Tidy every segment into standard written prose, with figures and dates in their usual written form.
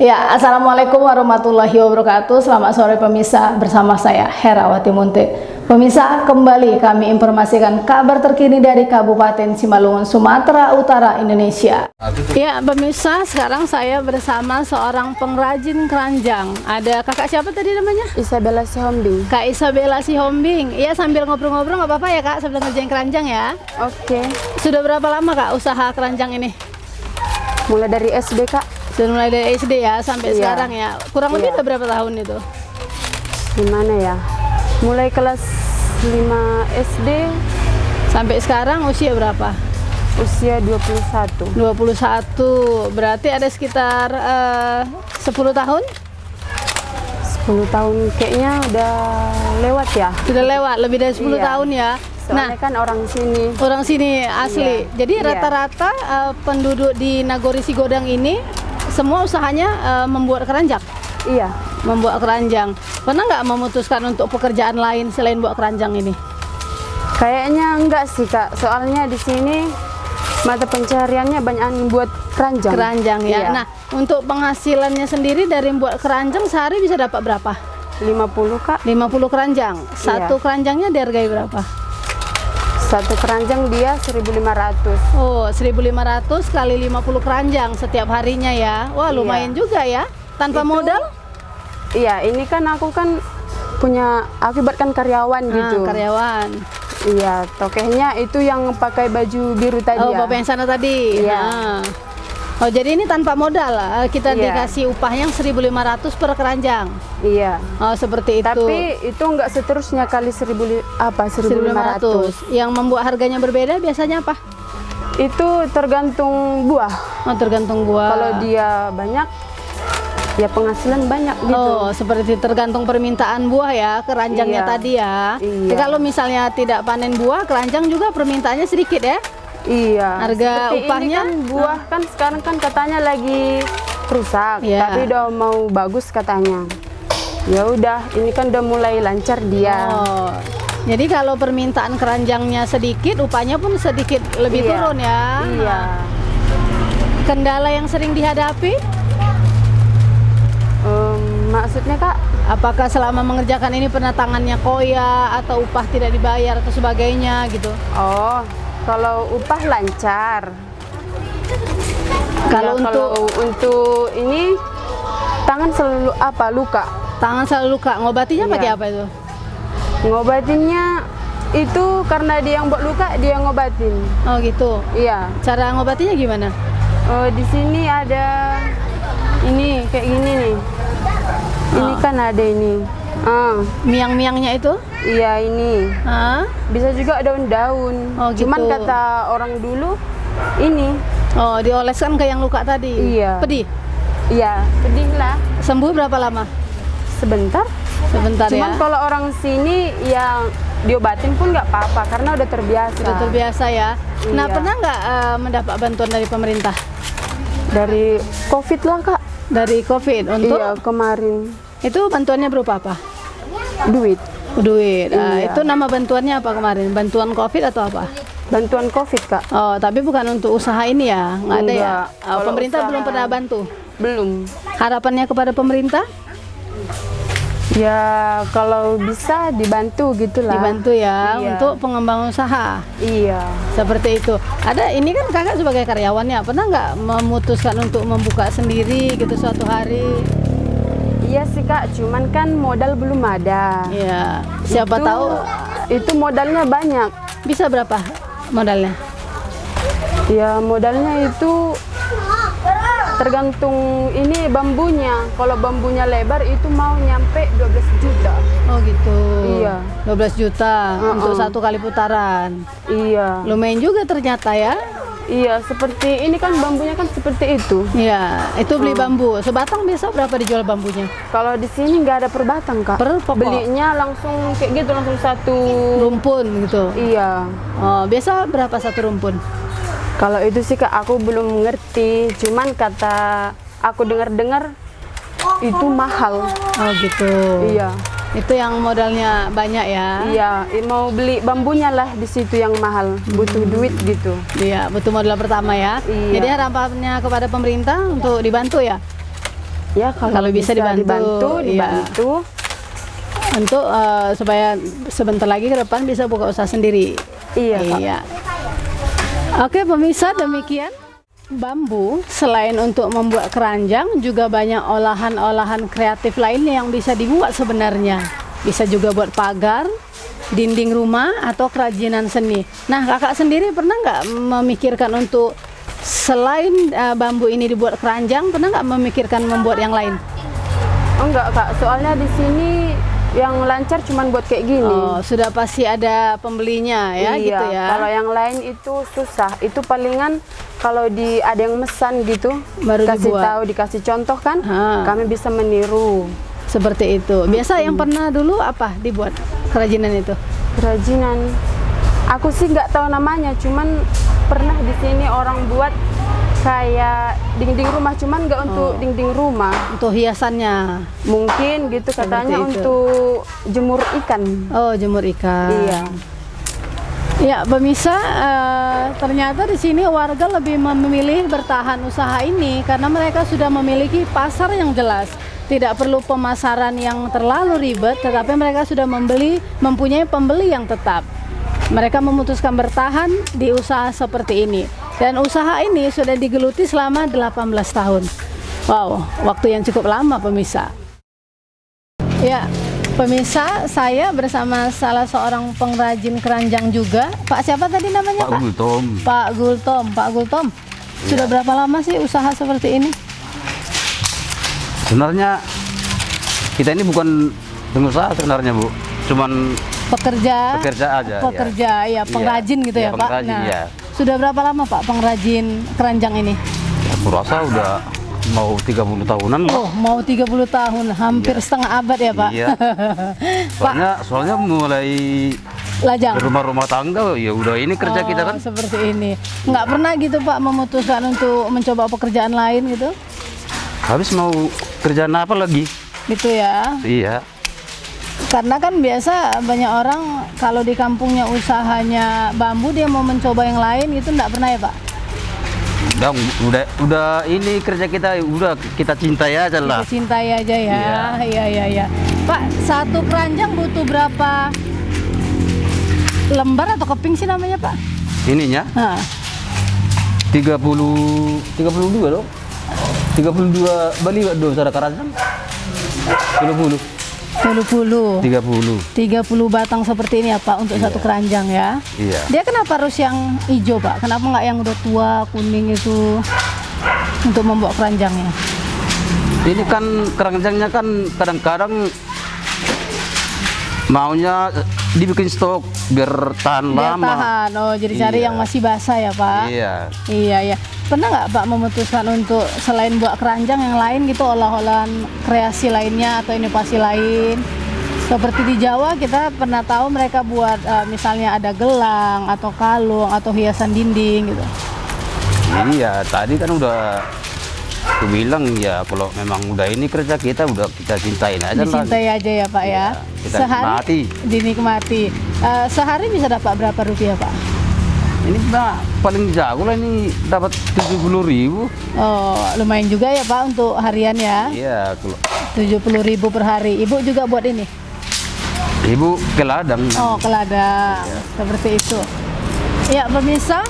Ya, Assalamualaikum warahmatullahi wabarakatuh. Selamat sore pemirsa, bersama saya Herawati Munte. Pemirsa, kembali kami informasikan kabar terkini dari Kabupaten Simalungun, Sumatera Utara, Indonesia. Ya, pemirsa, sekarang saya bersama seorang pengrajin keranjang. Ada kakak siapa tadi namanya? Isabella Sihombing. Kak Isabella Sihombing. Iya, sambil ngobrol-ngobrol nggak apa-apa ya Kak, sambil ngerjain keranjang ya. Oke. Sudah berapa lama Kak usaha keranjang ini? Mulai dari SD Kak. Sudah mulai dari SD ya sampai Iya. sekarang ya. Kurang lebih udah berapa tahun itu? Gimana ya? Mulai kelas 5 SD Sampai sekarang usia berapa? usia 21. 21. Berarti ada sekitar 10 tahun? 10 tahun kayaknya udah lewat ya. Sudah lewat lebih dari 10 Iya. tahun ya. Soalnya kan orang sini. Orang sini asli. Iya. Jadi Iya. rata-rata penduduk di Nagori Sigodang ini semua usahanya membuat keranjang. Iya. Membuat keranjang. Pernah nggak memutuskan untuk pekerjaan lain selain buat keranjang ini? Kayaknya enggak sih Kak. Soalnya di sini mata pencariannya banyak buat keranjang. Keranjang ya. Iya. Nah, untuk penghasilannya sendiri dari membuat keranjang sehari bisa dapat berapa? 50 Kak. 50 keranjang. Satu keranjangnya dihargai berapa? Satu keranjang dia 1.500. Oh, 1.500 kali 50 keranjang setiap harinya ya. Wah, lumayan juga ya. Tanpa Itu- modal? Iya, ini kan aku kan punya akibatkan karyawan gitu. Karyawan. Iya, tokehnya itu yang pakai baju biru tadi Oh, ya. Bapak yang sana tadi. Iya. Nah. Oh, jadi ini tanpa modal. Kita Iya. dikasih upah yang 1.500 per keranjang. Iya. Oh, seperti itu. Tapi itu enggak seterusnya kali 1.500. Yang membuat harganya berbeda biasanya apa? Itu tergantung buah. Oh, tergantung buah. Kalau dia banyak ya penghasilan banyak gitu. Oh, seperti tergantung permintaan buah ya, keranjangnya Iya. tadi ya. Iya. Jadi kalau misalnya tidak panen buah, keranjang juga permintaannya sedikit ya. Iya. Harga Seperti upahnya? ini kan buah kan sekarang kan katanya lagi rusak, Iya. tapi udah mau bagus katanya. Ya udah, ini kan udah mulai lancar dia. Oh. Jadi kalau permintaan keranjangnya sedikit, upahnya pun sedikit lebih Iya. turun ya. Iya. Kendala yang sering dihadapi, Maksudnya Kak? apakah selama mengerjakan ini pernah tangannya koya atau upah tidak dibayar atau sebagainya gitu? Oh, kalau upah lancar. Kalau Ya, untuk ini tangan selalu luka. tangan selalu luka, ngobatinya Iya. pakai apa itu? Ngobatinnya itu karena dia yang buat luka, dia ngobatin. Oh gitu. Iya. Cara ngobatinya gimana? Di sini ada ini kayak gini nih. Ini kan ada ini. Miang-miangnya itu? Iya ini. Hah? Bisa juga daun-daun. Oh, gitu. Cuman kata orang dulu ini. Oh, dioleskan ke yang luka tadi. Iya. Pedih. Iya, pedih lah. Sembuh berapa lama? Sebentar. Sebentar Cuman ya. kalau orang sini yang diobatin pun nggak apa-apa karena udah terbiasa. Sudah terbiasa ya. Nah, Iya. pernah nggak mendapat bantuan dari pemerintah? Dari COVID lah Kak. Dari COVID untuk Iya kemarin itu bantuannya berupa apa? duit. Duit. Iya. Itu nama bantuannya apa kemarin? Bantuan COVID atau apa? Bantuan COVID Kak. Oh, tapi bukan untuk usaha ini ya? Nggak ada ya? Enggak. Oh, Kalau pemerintah usaha- belum pernah bantu. Belum. Harapannya kepada pemerintah? Ya kalau bisa dibantu gitulah. Dibantu ya Iya. untuk pengembangan usaha. Iya. Seperti itu. Ada ini kan kakak sebagai karyawannya pernah nggak memutuskan untuk membuka sendiri gitu suatu hari? Iya sih Kak, cuman kan modal belum ada. Iya. Siapa tahu itu modalnya banyak. bisa berapa modalnya? Ya modalnya itu tergantung ini bambunya. Kalau bambunya lebar itu mau nyampe 12 juta. Oh gitu. Iya. 12 juta untuk satu kali putaran. Iya. Lumayan juga ternyata ya. Iya, seperti ini kan bambunya kan seperti itu. Iya, itu beli bambu. Sebatang biasa berapa dijual bambunya? Kalau di sini nggak ada per batang Kak. Per pokok. Belinya langsung kayak gitu, langsung satu. Rumpun gitu. Iya. Oh, biasa berapa satu rumpun? Kalau itu sih Kak aku belum ngerti. Cuman kata aku dengar-dengar itu mahal. Oh gitu. Iya. Itu yang modalnya banyak ya. Iya, mau beli bambunya lah di situ yang mahal, butuh duit gitu. Iya, butuh modal pertama ya. Iya. Jadi harapannya kepada pemerintah untuk dibantu ya. Ya Kalau bisa dibantu, iya. dibantu. Untuk supaya sebentar lagi ke depan bisa buka usaha sendiri. Iya, Kak. Iya. Oke pemirsa, demikian bambu selain untuk membuat keranjang juga banyak olahan-olahan kreatif lainnya yang bisa dibuat sebenarnya. Bisa juga buat pagar, dinding rumah atau kerajinan seni. Nah kakak sendiri pernah nggak memikirkan untuk selain bambu ini dibuat keranjang, pernah nggak memikirkan membuat yang lain? Enggak, Kak. Soalnya di sini yang lancar cuman buat kayak gini. Oh, sudah pasti ada pembelinya ya, Iya, gitu ya. kalau yang lain itu susah. Itu palingan kalau ada yang mesan gitu, Baru kasih dibuat. tahu, dikasih contoh kan, Ha. kami bisa meniru. Seperti itu. Biasa yang pernah dulu apa dibuat kerajinan itu? Kerajinan. Aku sih nggak tahu namanya, cuman pernah di sini orang buat kayak dinding rumah, cuman nggak untuk dinding rumah. Untuk hiasannya. Mungkin gitu katanya itu. untuk jemur ikan. Oh, jemur ikan. Iya. Ya, pemirsa, ternyata di sini warga lebih memilih bertahan usaha ini karena mereka sudah memiliki pasar yang jelas. Tidak perlu pemasaran yang terlalu ribet, tetapi mereka sudah mempunyai pembeli yang tetap. Mereka memutuskan bertahan di usaha seperti ini. Dan usaha ini sudah digeluti selama 18 tahun. Wow, waktu yang cukup lama pemirsa. Ya, pemirsa, saya bersama salah seorang pengrajin keranjang juga. Pak siapa tadi namanya, Pak Pak? Gultom. Pak Gultom. Pak Gultom, sudah berapa lama sih usaha seperti ini? Sebenarnya kita ini bukan pengusaha sebenarnya, Bu. Cuman Pekerja aja. Pekerja, ya, pengrajin gitu ya, Iya, Pak. pengrajin, iya. Sudah berapa lama Pak pengrajin keranjang ini? Aku rasa udah mau 30 tahunan lah. Oh, mau 30 tahun, hampir Iya. setengah abad ya, Pak. Iya. Soalnya mulai Lajang. rumah-rumah tangga ya udah ini kerja kita kan. Seperti ini. Nggak pernah gitu Pak memutuskan untuk mencoba pekerjaan lain gitu? Habis mau kerjaan apa lagi? Gitu ya. Iya. Karena kan biasa banyak orang kalau di kampungnya usahanya bambu, dia mau mencoba yang lain itu enggak pernah ya Pak? Udah ini kerja kita udah kita cintai aja lah. Kita cintai aja ya. Iya. Pak, satu keranjang butuh berapa lembar atau keping sih namanya Pak? Ininya Nah, 32 loh. 32 Bali do sada keranjang. 30. 30 30. batang seperti ini ya Pak untuk satu keranjang ya. Iya. Dia kenapa harus yang hijau Pak? Kenapa nggak yang udah tua kuning itu untuk membuat keranjangnya? Ini kan keranjangnya kan kadang-kadang maunya dibikin stok biar tahan Biar lama. tahan. Oh, jadi cari Iya. yang masih basah ya Pak? Iya. Iya. Pernah nggak Pak memutuskan untuk selain buat keranjang yang lain gitu, olah-olahan kreasi lainnya atau inovasi lain? Seperti di Jawa kita pernah tahu mereka buat misalnya ada gelang atau kalung atau hiasan dinding gitu. Iya, tadi kan udah aku bilang ya kalau memang udah ini kerja kita udah kita cintain aja lah. Dicintai aja ya Pak ya. Iya, kita nikmati. Dinikmati. Sehari bisa dapat berapa rupiah Pak? Ini paling jago lah ini dapat 70.000. Oh, lumayan juga ya Pak untuk harian ya. Iya, kalau 70.000 per hari. Ibu juga buat ini? ibu ke ladang. Oh, ke ladang. Seperti itu. Ya, pemirsa,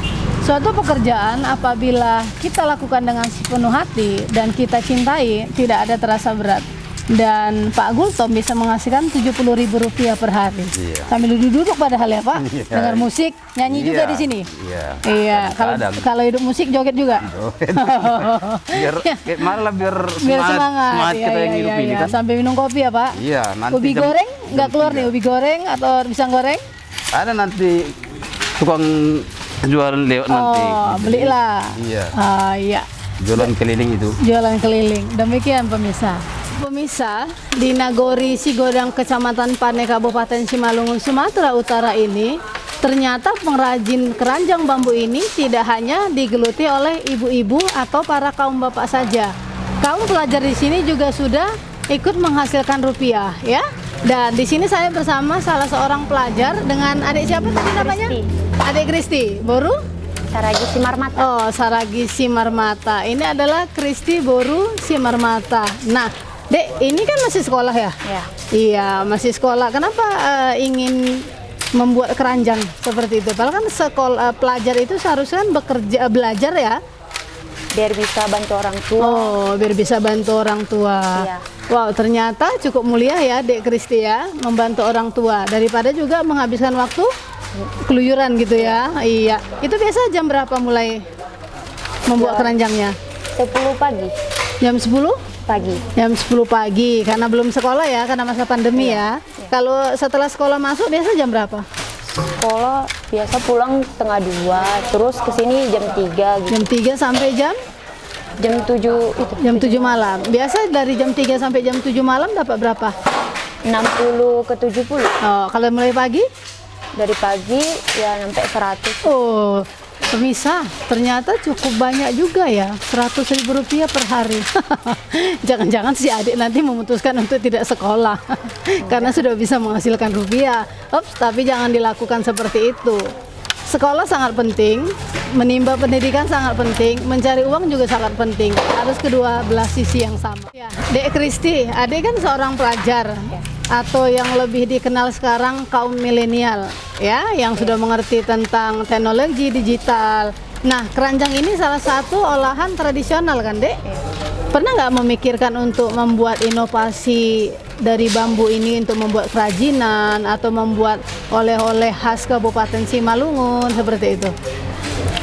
suatu pekerjaan apabila kita lakukan dengan sepenuh hati dan kita cintai, tidak ada terasa berat. Dan Pak Gultom bisa menghasilkan 70.000 rupiah per hari. Iya. Sambil duduk padahal ya Pak, Iya. dengar musik, nyanyi juga Iya, di sini. Iya. Iya, Kadang-kadang. kalau hidup musik joget juga. biar malah biar Biar semangat, semangat. kita yang hidup ini kan. Sampai minum kopi ya Pak. Iya, nanti Ubi jam- goreng nggak jam keluar 3. nih, ubi goreng atau pisang goreng? Ada nanti tukang jualan lewat nanti. Oh, belilah. Iya. Iya. Jualan keliling itu. Jualan keliling. Demikian pemirsa. Pemirsa, di Nagori Sigodang, Kecamatan Pane, Kabupaten Simalungun, Sumatera Utara ini, ternyata pengrajin keranjang bambu ini tidak hanya digeluti oleh ibu-ibu atau para kaum bapak saja. Kaum pelajar di sini juga sudah ikut menghasilkan rupiah, ya. Dan di sini saya bersama salah seorang pelajar dengan adik siapa tadi namanya? Adik Kristi. Boru? Saragi Simarmata. Oh, Saragi Simarmata. Ini adalah Kristi Boru Simarmata. Nah, Dek, ini kan masih sekolah ya? Ya. Iya, masih sekolah. Kenapa ingin membuat keranjang seperti itu? Padahal kan sekolah pelajar itu seharusnya kan belajar ya? Biar bisa bantu orang tua. Oh, biar bisa bantu orang tua. Iya. Wow, ternyata cukup mulia ya, Dek Kristi ya, membantu orang tua daripada juga menghabiskan waktu keluyuran gitu ya. Iya. Itu biasa jam berapa mulai membuat keranjangnya? 10 pagi. Jam 10? Pagi. Jam 10 pagi karena belum sekolah ya, karena masa pandemi ya. Kalau setelah sekolah masuk biasa jam berapa? Sekolah biasa pulang setengah 2, terus kesini jam 3 gitu. Jam 3 sampai jam? Jam 7 itu. Jam 7 malam. Biasa dari jam 3 sampai jam 7 malam dapat berapa? 60 ke 70. Oh, kalau mulai pagi? Dari pagi ya sampai 100. Oh, pemirsa, ternyata cukup banyak juga ya, Rp100.000 per hari. Jangan-jangan si adik nanti memutuskan untuk tidak sekolah karena sudah bisa menghasilkan rupiah. Ops, tapi jangan dilakukan seperti itu. Sekolah sangat penting, menimba pendidikan sangat penting, mencari uang juga sangat penting. Harus kedua belah sisi yang sama. Ya, Dek Kristi, adik kan seorang pelajar. Atau yang lebih dikenal sekarang kaum milenial ya, yang sudah mengerti tentang teknologi digital. Nah, keranjang ini salah satu olahan tradisional kan, Dek? Pernah nggak memikirkan untuk membuat inovasi dari bambu ini untuk membuat kerajinan atau membuat oleh-oleh khas Kabupaten Simalungun seperti itu?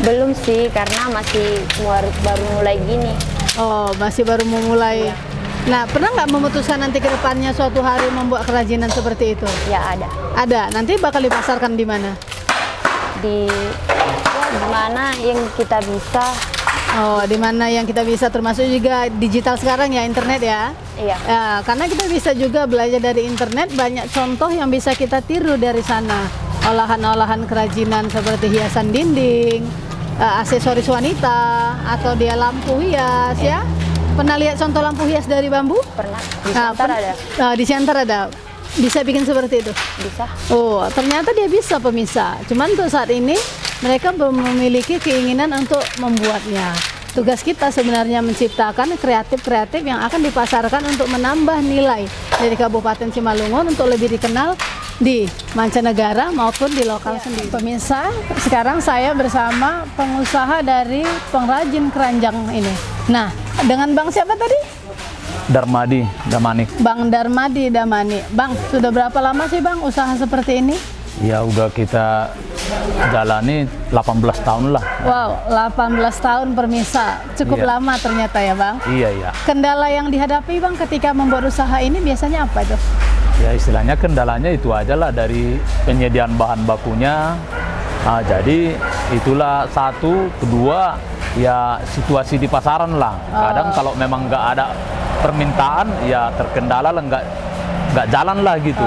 Belum sih, karena masih baru mulai gini. Oh, masih baru memulai. Nah, pernah nggak memutuskan nanti ke depannya suatu hari membuat kerajinan seperti itu? Ya ada. Ada. Nanti bakal dipasarkan di mana? Di mana yang kita bisa. Oh, di mana yang kita bisa, termasuk juga digital sekarang ya, internet ya? Iya. Ya, karena kita bisa juga belajar dari internet, banyak contoh yang bisa kita tiru dari sana. Olahan-olahan kerajinan seperti hiasan dinding, aksesoris wanita, atau dia lampu hias ya. Pernah lihat contoh lampu hias dari bambu? Pernah. Di Siantar ada. Di Siantar ada. Bisa bikin seperti itu? Bisa. Oh, ternyata dia bisa, pemirsa. Cuman untuk saat ini mereka belum memiliki keinginan untuk membuatnya. Tugas kita sebenarnya menciptakan kreatif-kreatif yang akan dipasarkan untuk menambah nilai dari Kabupaten Simalungun untuk lebih dikenal di mancanegara maupun di lokal sendiri. Pemirsa, sekarang saya bersama pengusaha dari pengrajin keranjang ini. Nah, dengan Bang siapa tadi? Darmadi Damanik. Bang Darmadi Damani. Bang, sudah berapa lama sih Bang usaha seperti ini? Ya udah kita jalani 18 tahun lah. Wow, 18 tahun pemirsa. Cukup Iya. lama ternyata ya Bang. Iya, iya. Kendala yang dihadapi Bang ketika membuat usaha ini biasanya apa itu? Ya istilahnya kendalanya itu aja lah, dari penyediaan bahan bakunya. Nah, jadi itulah satu, kedua ya situasi di pasaran lah. Kadang kalau memang nggak ada permintaan ya terkendala lah, nggak jalan lah gitu.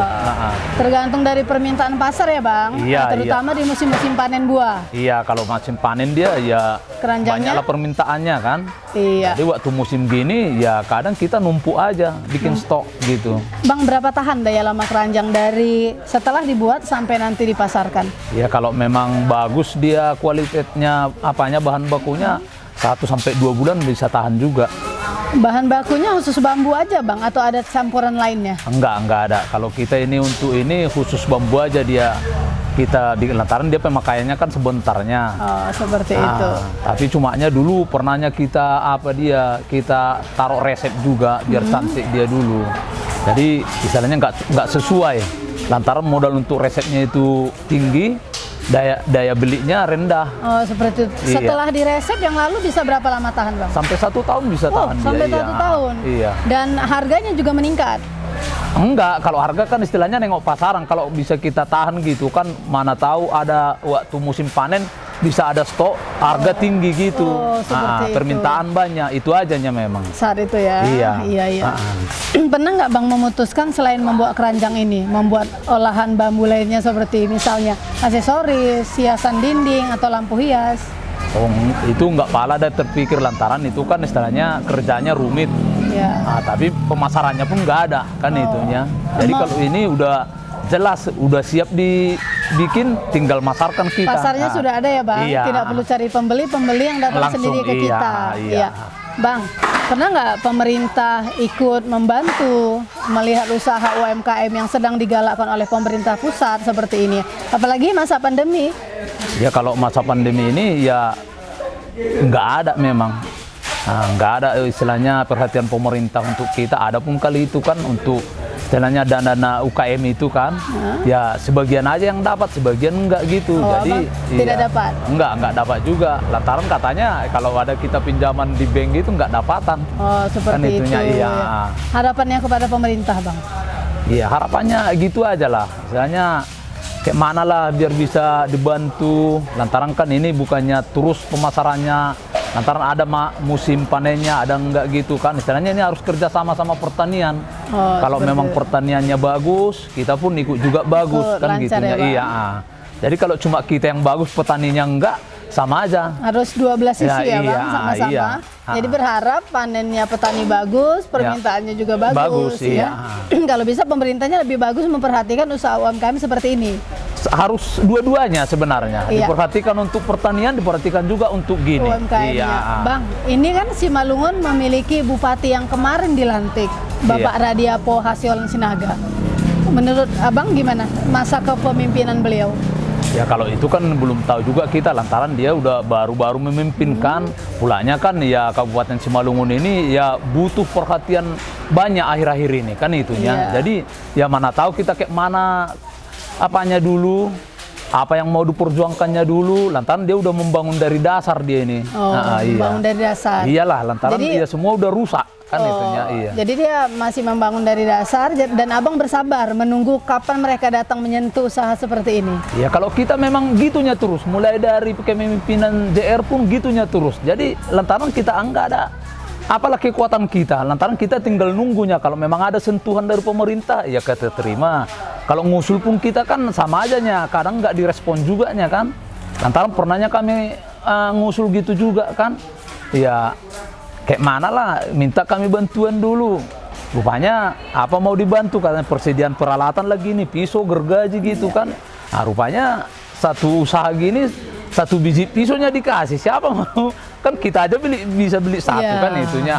Tergantung dari permintaan pasar ya Bang. Iya, terutama di musim-musim panen buah. Iya, kalau musim panen dia ya Keranjangnya? banyaklah permintaannya kan. Iya. Jadi waktu musim gini ya kadang kita numpuk aja bikin stok gitu. Bang, berapa tahan daya lama keranjang dari setelah dibuat sampai nanti dipasarkan? Ya kalau memang bagus dia kualitasnya bahan bakunya 1-2 bulan bisa tahan juga. Bahan bakunya khusus bambu aja Bang atau ada campuran lainnya? Enggak ada. Kalau kita ini untuk ini khusus bambu aja dia. Kita di lantaran dia pemakaiannya kan sebentarnya. Oh, seperti itu. Tapi cumanya dulu pernahnya kita kita taruh resep juga biar cantik dia dulu. Jadi istilahnya nggak sesuai. Lantaran modal untuk resepnya itu tinggi, daya belinya rendah. Oh, seperti itu. Iya. Setelah diresep yang lalu bisa berapa lama tahan Bang? Sampai 1 tahun bisa tahan dia. Sampai 1 iya. tahun. Iya. Dan harganya juga meningkat. Enggak, kalau harga kan istilahnya nengok pasaran. Kalau bisa kita tahan gitu kan, mana tahu ada waktu musim panen bisa ada stok harga tinggi gitu. Oh, seperti itu. Permintaan banyak, itu ajanya memang. Saat itu ya. Iya. Pernah nggak Bang memutuskan selain membuat keranjang ini, membuat olahan bambu lainnya seperti misalnya aksesoris, hiasan dinding atau lampu hias? Oh, itu nggak pala dan terpikir, lantaran itu kan istilahnya kerjanya rumit. Ya. Tapi pemasarannya pun nggak ada kan itunya. Jadi kalau ini udah jelas udah siap dibikin, tinggal masarkan kita. Pasarnya sudah ada ya Bang, Iya. tidak perlu cari pembeli yang datang Langsung, sendiri ke iya, kita. iya. Bang, pernah nggak pemerintah ikut membantu melihat usaha UMKM yang sedang digalakkan oleh pemerintah pusat seperti ini? Apalagi masa pandemi. Ya kalau masa pandemi ini ya nggak ada memang. Nah, nggak ada istilahnya perhatian pemerintah untuk kita. Ada pun kali itu kan untuk istilahnya dana UKM itu kan, ya sebagian aja yang dapat, sebagian enggak gitu. Oh, Jadi Abang tidak dapat? Enggak dapat juga. Lantaran katanya kalau ada kita pinjaman di bank itu enggak dapatan. Oh, seperti Kan itunya, itu. iya. Harapannya kepada pemerintah, Bang. Iya, harapannya gitu aja lah. Misalnya kayak mana lah biar bisa dibantu. Lantaran kan ini bukannya terus pemasarannya, lantaran ada musim panennya, ada enggak gitu kan. Istilahnya ini harus kerja sama pertanian. Oh, Kalau seperti memang itu. pertaniannya bagus, kita pun ikut juga bagus Ikut kan lancar gitunya. ya, Bang? Iya. Jadi kalau cuma kita yang bagus, petaninya enggak, sama aja. Harus 12 sisi Ya, ya Bang, iya, sama-sama. iya. Jadi berharap panennya petani bagus, permintaannya juga bagus. Bagus, iya. Kalau bisa pemerintahnya lebih bagus memperhatikan usaha UMKM seperti ini. Harus dua-duanya sebenarnya. Iya. Diperhatikan untuk pertanian, diperhatikan juga untuk gini. UMKM-nya. Iya. Bang, ini kan Simalungun memiliki bupati yang kemarin dilantik, Bapak Iya. Radiapo Hasyolan Sinaga. Menurut Abang gimana masa kepemimpinan beliau? Ya kalau itu kan belum tahu juga kita, lantaran dia udah baru-baru memimpin kan. Pulanya kan ya Kabupaten Simalungun ini ya butuh perhatian banyak akhir-akhir ini kan itunya. Iya. Jadi ya mana tahu kita kayak mana apanya dulu, apa yang mau diperjuangkannya dulu, lantaran dia udah membangun dari dasar dia ini. Oh, Iya. membangun dari dasar. Iyalah, lantaran Jadi- dia semua udah rusak kan itunya. Iya. Jadi dia masih membangun dari dasar dan Abang bersabar menunggu kapan mereka datang menyentuh usaha seperti ini. Ya kalau kita memang gitunya terus, mulai dari kepemimpinan JR pun gitunya terus. Jadi lantaran kita enggak ada apalah kekuatan kita, lantaran kita tinggal nunggunya. Kalau memang ada sentuhan dari pemerintah, ya kita terima. Kalau ngusul pun kita kan sama ajanya, kadang nggak direspon juga nya kan. Lantaran pernahnya kami ngusul gitu juga kan. Ya kayak mana lah, minta kami bantuan dulu. Rupanya apa mau dibantu, katanya persediaan peralatan lagi nih, pisau, gergaji gitu kan. Nah rupanya satu usaha gini, satu biji pisaunya dikasih, siapa mau? Kan kita aja bisa beli satu Iya. kan itunya.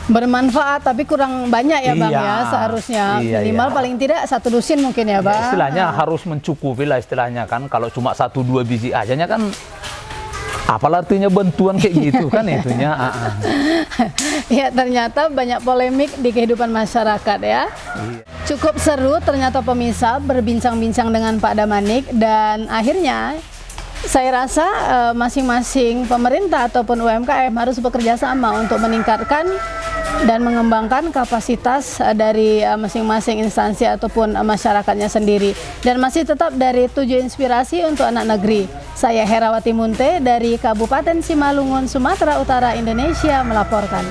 Bermanfaat tapi kurang banyak ya Bang Iya. ya seharusnya. Iya, Minimal iya. paling tidak 1 dusin mungkin ya Bang. Istilahnya harus mencukupi lah istilahnya kan. Kalau cuma 1-2 biji ajanya kan, apalah artinya bantuan kayak gitu kan itunya. Ya ternyata banyak polemik di kehidupan masyarakat ya. Cukup seru ternyata pemirsa berbincang-bincang dengan Pak Damanik, dan akhirnya saya rasa masing-masing pemerintah ataupun UMKM harus bekerja sama untuk meningkatkan dan mengembangkan kapasitas dari masing-masing instansi ataupun masyarakatnya sendiri, dan masih tetap dari 7 inspirasi untuk anak negeri. Saya Herawati Munte dari Kabupaten Simalungun, Sumatera Utara, Indonesia melaporkan.